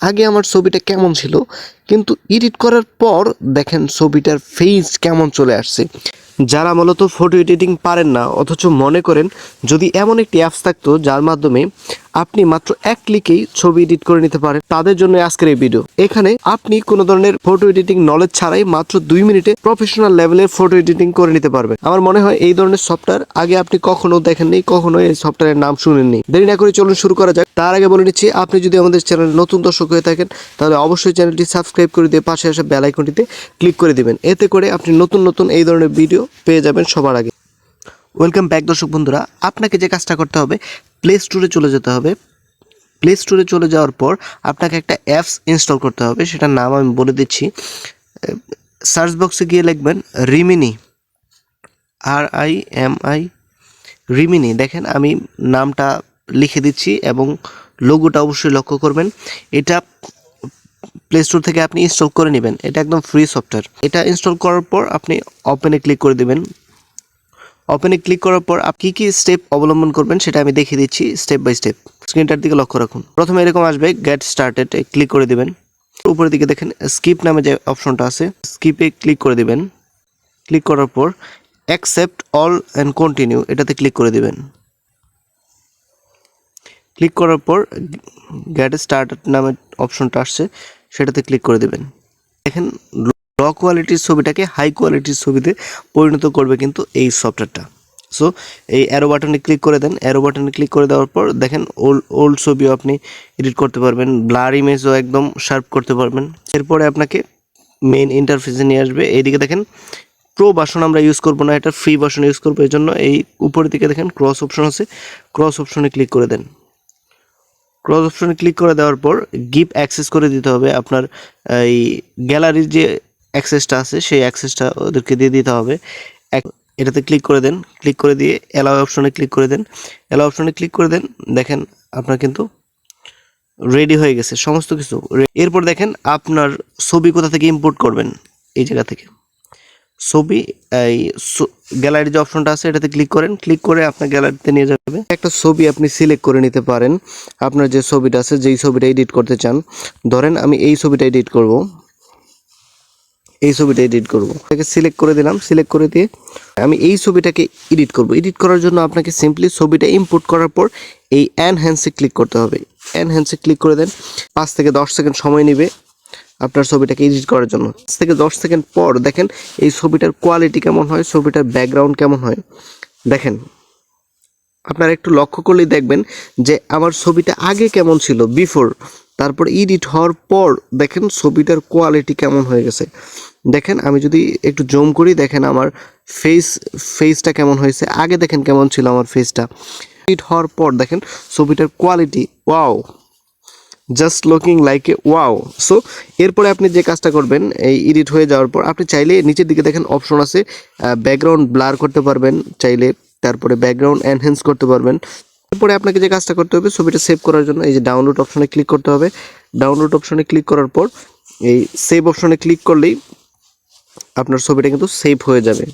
আগে আমার ছবিটা কেমন ছিল, কিন্তু এডিট করার পর দেখেন ছবিটার ফেস কেমন চলে আসছে। যারা মূলত ফটো এডিটিং পারেন না অথচ মনে করেন যদি এমন একটি অ্যাপস থাকতো যার মাধ্যমে আপনি মাত্র এক ক্লিকেই ছবি এডিট করে নিতে পারেন, তাদের জন্য আজকের এই ভিডিও। এখানে আপনি কোনো ধরনের ফটো এডিটিং নলেজ ছাড়াই মাত্র 2 মিনিটে প্রফেশনাল লেভেলের ফটো এডিটিং করে নিতে পারবেন। আমার মনে হয় এই ধরনের সফটওয়্যার আগে আপনি কখনো দেখেননি, কখনো এই সফটওয়্যারের নাম শুনেননি। দেরি না করে চলুন শুরু করা যাক। তার আগে বলে নিচ্ছি, আপনি যদি আমাদের চ্যানেলে নতুন দর্শক হয়ে থাকেন তাহলে অবশ্যই চ্যানেলটি সাবস্ক্রাইব করে দিয়ে পাশে আসা বেল আইকনটিতে ক্লিক করে দিবেন। এতে করে আপনি নতুন নতুন এই ধরনের ভিডিও পেয়ে যাবেন সবার আগে। ওয়েলকাম ব্যাক দর্শক বন্ধুরা, আপনাকে যে কাজটা করতে হবে, প্লে স্টোরে চলে যেতে হবে। প্লে স্টোরে চলে যাওয়ার পর আপনাকে একটা অ্যাপস ইনস্টল করতে হবে, সেটার নাম আমি বলে দিচ্ছি। সার্চ বক্সে গিয়ে লিখবেন রিমিনি, RIMI, রিমিনি। দেখেন আমি নামটা লিখে দিচ্ছি এবং লোগোটা অবশ্যই লক্ষ্য করবেন। এটা প্লে স্টোর থেকে আপনি ইনস্টল করে নেবেন, এটা একদম ফ্রি সফটওয়্যার। এটা ইনস্টল করার পর আপনি ওপেনে ক্লিক করে দেবেন। ওপেনে ক্লিক করার পর আপনি কী স্টেপ অবলম্বন করবেন সেটা আমি দেখিয়ে দিচ্ছি স্টেপ বাই স্টেপ। স্ক্রিনটার দিকে লক্ষ্য রাখুন। প্রথমে এরকম আসবে, গেট স্টার্টেড ক্লিক করে দিবেন। উপরের দিকে দেখেন স্কিপ নামে যে অপশনটা আছে, স্কিপে ক্লিক করে দিবেন। ক্লিক করার পর অ্যাকসেপ্ট অল অ্যান্ড কন্টিনিউ এটাতে ক্লিক করে দিবেন। ক্লিক করার পর গেট স্টার্টেড নামে অপশনটা আসছে, সেটাতে ক্লিক করে দিবেন। দেখেন লো কোয়ালিটির ছবিটাকে হাই কোয়ালিটির ছবিতে পরিণত করবে কিন্তু এই সফটওয়্যারটা। সো এই অ্যারো বাটনে ক্লিক করে দেন। অ্যারো বাটনে ক্লিক করে দেওয়ার পর দেখেন ওল্ড ছবিও আপনি এডিট করতে পারবেন, ব্লার ইমেজও একদম শার্প করতে পারবেন। এরপরে আপনাকে মেইন ইন্টারফেসে নিয়ে আসবে। এইদিকে দেখেন প্রো ভার্সন আমরা ইউজ করবো না, এটা ফ্রি ভার্সন ইউজ করবো। এই জন্য এই উপরের দিকে দেখেন ক্রস অপশন আছে, ক্রস অপশনে ক্লিক করে দেন। ক্রস অপশনে ক্লিক করে দেওয়ার পর গিভ অ্যাক্সেস করে দিতে হবে আপনার এই গ্যালারির যে অ্যাক্সেসটা আছে সেই অ্যাক্সেসটা ওদেরকে দিয়ে দিতে হবে। এটাতে ক্লিক করে দেন। ক্লিক করে দিয়ে অ্যালাউ অপশনে ক্লিক করে দেন। অ্যালাউ অপশনে ক্লিক করে দেন। দেখেন আপনার কিন্তু রেডি হয়ে গেছে সমস্ত কিছু। এরপর দেখেন আপনার ছবি কোথা থেকে ইম্পোর্ট করবেন, এই জায়গা থেকে ছবি এই গ্যালারি যে অপশনটা আছে এটাতে ক্লিক করেন। ক্লিক করে আপনার গ্যালারিতে নিয়ে যাবে। একটা ছবি আপনি সিলেক্ট করে নিতে পারেন, আপনার যে ছবিটা আছে, যেই ছবিটা এডিট করতে চান। ধরেন আমি এই ছবিটা এডিট করব, এই ছবিটা এডিট করব। এটাকে সিলেক্ট করে দিলাম। সিলেক্ট করে দিয়ে আমি এই ছবিটাকে এডিট করব। এডিট করার জন্য আপনাকে সিম্পলি ছবিটা ইম্পোর্ট করার পর এই এনহ্যান্সে ক্লিক করতে হবে। এনহ্যান্সে ক্লিক করে দেন। 5 থেকে 10 সেকেন্ড সময় নেবে আপনার ছবিটাকে এডিট করার জন্য। 5 থেকে 10 সেকেন্ড পর দেখেন এই ছবিটার কোয়ালিটি কেমন হয়, ছবিটার ব্যাকগ্রাউন্ড কেমন হয়। দেখেন আপনারা একটু লক্ষ্য করলেই দেখবেন যে আমার ছবিটা আগে কেমন ছিল বিফোর, তারপর এডিট হওয়ার পর দেখেন ছবিটার কোয়ালিটি কেমন হয়ে গেছে। দেখেন আমি যদি একটু জুম করি, দেখেন আমার ফেসটা কেমন হয়েছে। আগে দেখেন কেমন ছিল আমার ফেসটা, এডিট হওয়ার পর দেখেন ছবিটার quality, wow, just looking like a wow. So এরপরে আপনি যে কাজটা করবেন, এই এডিট হয়ে যাওয়ার পর আপনি চাইলে নিচের দিকে দেখেন অপশন আছে, ব্যাকগ্রাউন্ড ব্লার করতে পারবেন চাইলে, তারপরে ব্যাকগ্রাউন্ড এনহ্যান্স করতে পারবেন। এরপরে আপনাকে যে কাজটা করতে হবে, ছবিটা সেভ করার জন্য এই যে ডাউনলোড অপশনে ক্লিক করতে হবে। ডাউনলোড অপশনে ক্লিক করার পর এই সেভ অপশনে ক্লিক করলেই আপনার ছবিটা কিন্তু সেভ হয়ে যাবে।